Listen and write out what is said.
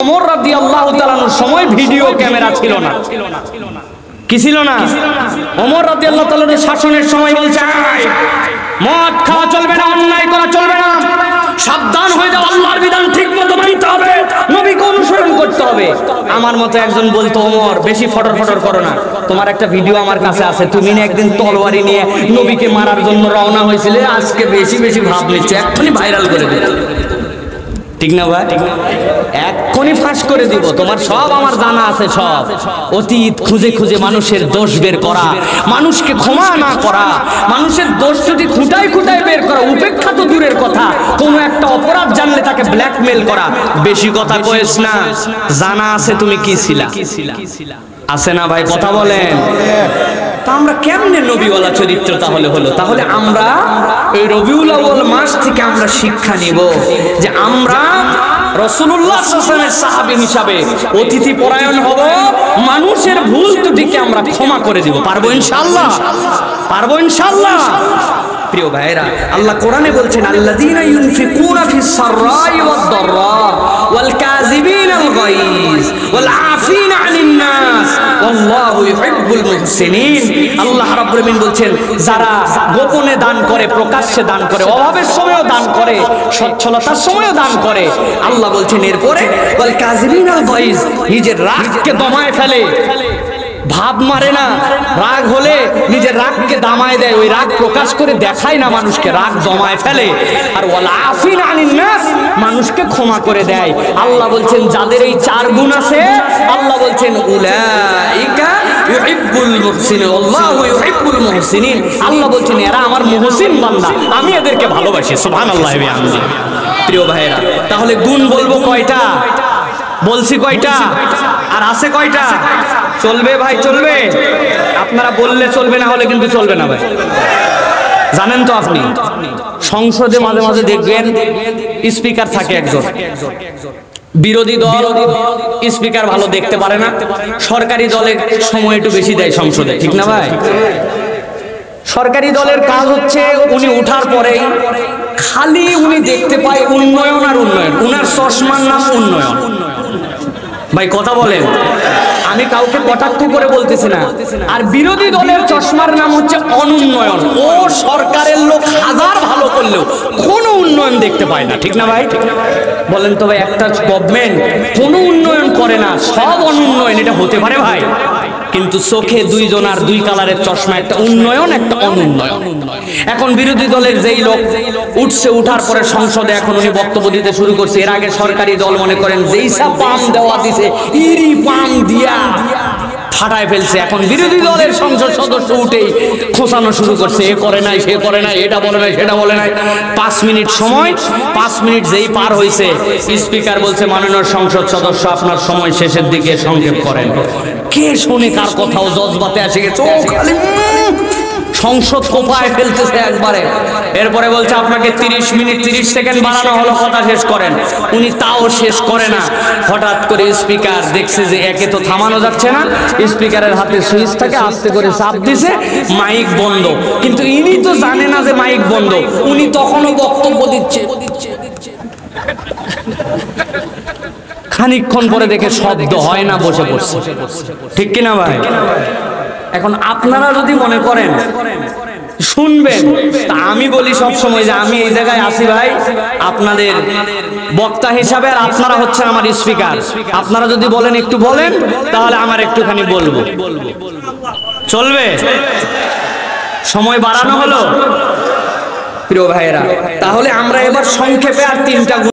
ওমর রাদিয়াল্লাহু তাআলার সময় ভিডিও ক্যামেরা ছিল না। কি ছিল না? ওমর রাদিয়াল্লাহু তাআলার শাসনের সময় বলছে মদ খাওয়া চলবে না, অন্যায় করা চলবে না, সাবধান হয়ে যাও, আল্লাহর বিধান ঠিকমতো মানতে হবে, নবীকে অনুসরণ করতে হবে। আমার মতো একজন বলতো ওমর বেশি ফটর ফটর করো না, তোমার একটা ভিডিও আমার কাছে আছে, তুমি না একদিন তলোয়ারি নিয়ে নবীকে মারার জন্য রওনা হয়েছিলে, আজকে বেশি বেশি ভাব নিচ্ছ, এক্ষুনি ভাইরাল করে দিবে। ঠিক না ভাই? এক্ষুনি ফাঁস করে দিব। তোমার সব আমার জানা আছে, সব অতীত খুঁজে খুঁজে মানুষের দোষ বের করা, মানুষকে ক্ষমা না করা, মানুষের দোষ যদি খুঁটায় খুঁটায় বের করা, উপেক্ষা তো দূরের কথা, কোনো একটা অপরাধ জানলে তাকে ব্ল্যাকমেল করা। বেশি কথা কইস না, জানা আছে তুমি কি ছিলা, আছে না ভাই? কথা বলেন। তা আমরা কেমনে নবীওয়ালা চরিত্র তাহলে হলো? তাহলে আমরা এই রবিউল আউয়াল মাস থেকে আমরা শিক্ষা নিব যে আমরা রাসূলুল্লাহ সাল্লাল্লাহু আলাইহি ওয়াসাল্লামের সাহাবী হিসাবে অতিথি পরায়ণ হব, মানুষের ভুল ত্রুটিকে আমরা ক্ষমা করে দিব। পারবো ইনশাআল্লাহ? পারবো ইনশাআল্লাহ? প্রিয় ভাইরা, আল্লাহ কোরআনে বলছেন আল্লাযীনা ইউনফিকুনা ফিস সাররাই ওয়াদ দাররা ওয়াল কাযিবিনাল গায়জ ওয়াল আফিনা আনিন নাস ওয়াল্লাহু ইউহিব্বুল মুহসিনিন। আল্লাহ রাব্বুল আলামিন বলছেন যারা গোপনে দান করে, প্রকাশ্যে দান করে, অভাবের সময়ও দান করে, সচ্ছলতার সময়ও দান করে, আল্লাহ বলছেন এরপরে ওয়াল কাযিবিনাল গায়জ, নিজের রাগকে দমায় ফেলে, ভাব মারে না, রাগ হলে নিজের রাগকে দামায় দেয়, ওই রাগ প্রকাশ করে দেখায় না মানুষকে, রাগ দমায় ফেলে। আর ওয়াল আফিনা আনিন নাস, মানুষকে ক্ষমা করে দেয়। আল্লাহ বলছেন যাদের এই চার গুণ আছে, আল্লাহ বলছেন উলাইকা ইউহিব্বুল মুহসিনিন আল্লাহু ইউহিব্বুল মুহসিনিন। আল্লাহ বলছেন এরা আমার মুহসিন বান্দা, আমি এদেরকে ভালোবাসি। সুবহানাল্লাহ। প্রিয় ভাইরা, তাহলে গুণ বলবো কয়টা? বলছি কয়টা? আর আছে কয়টা? চলবে ভাই, চলবে? আপনারা বললে চলবে, না হলে কিন্তু চলবে না ভাই। জানেন তো আপনি সংসদে মাঝে মাঝে দেখবেন স্পিকার থাকে একজন, বিরোধী দল স্পিকার ভালো দেখতে পারে না, সরকারি দলের সময় একটু বেশি দেয় সংসদে, ঠিক না ভাই? সরকারি দলের কাজ হচ্ছে উনি উঠার পরেই খালি উনি দেখতে পায় উন্নয়ন আর উন্নয়ন, উনার চশমার নাম উন্নয়ন। ভাই কথা বলেন, আমি কাউকে কটাক্ষ করে বলতেছি না। আর বিরোধী দলের চশমার নাম হচ্ছে অনুন্নয়ন, ও সরকারের লোক হাজার ভালো করলেও কোনো উন্নয়ন দেখতে পায় না, ঠিক না ভাই? বলেন তো ভাই, একটা গভর্নমেন্ট কোনো উন্নয়ন করে না, সব অনুন্নয়ন, এটা হতে পারে ভাই? কিন্তু চোখে দুইজন আর দুই কালারের চশমা, একটা উন্নয়ন একটা অনুন্নয়ন। এখন বিরোধী দলের যেই লোক উঠছে, উঠার পরে সংসদে এখন উনি বক্তব্য দিতে শুরু করছে, এর আগে সরকারি দল মনে করেন যেই সব পাম দেওয়া দিছে ইরি পাম দিয়া ফাটায় ফেলছে। এখন বিরোধী দলের সংসদ সদস্য উঠেই খোঁচানো শুরু করছে, এ করে নাই, সে করে নাই, এটা বলে নাই, সেটা বলে নাই। 5 মিনিট সময়, 5 মিনিট যেই পার হয়েছে, স্পিকার বলছে মাননীয় সংসদ সদস্য আপনার সময় শেষের দিকে, সংক্ষেপ করেন। কে শোনে কার কথাও? জজবাতে আসে গেছে, সংসদ কোপায় ফেলতেছে একবারে। এরপরে বলছে আপনাকে 30 মিনিট 30 সেকেন্ড বাড়ানো হলো, কথা শেষ করেন। উনি তাও শেষ করে না। হঠাৎ করে স্পিকার দেখছে যে একে তো থামানো যাচ্ছে না, স্পিকারের হাতে সুইচ থাকে, আস্তে করে চাপ দিছে, মাইক বন্ধ। কিন্তু ইনি তো জানে না যে মাইক বন্ধ, উনি তখনও বক্তব্য দিচ্ছে। খানিকক্ষণ পরে দেখে শব্দ হয় না, বসে পড়ছে, ঠিক কিনা ভাই? এখন আপনারা যদি মনে করেন শুনবেন, তা আমি বলি সব সময় যে আমি এই জায়গায় আসি ভাই আপনাদের বক্তা হিসাবে, আর আপনারা হচ্ছেন আমার স্পিকার। আপনারা যদি বলেন একটু বলেন, তাহলে আমার একটুখানি বলবো, চলবে? সময় বাড়ানো হলো প্রিয় ভাইয়েরা। তাহলে আমরা এবার সংক্ষেপে আর 3টা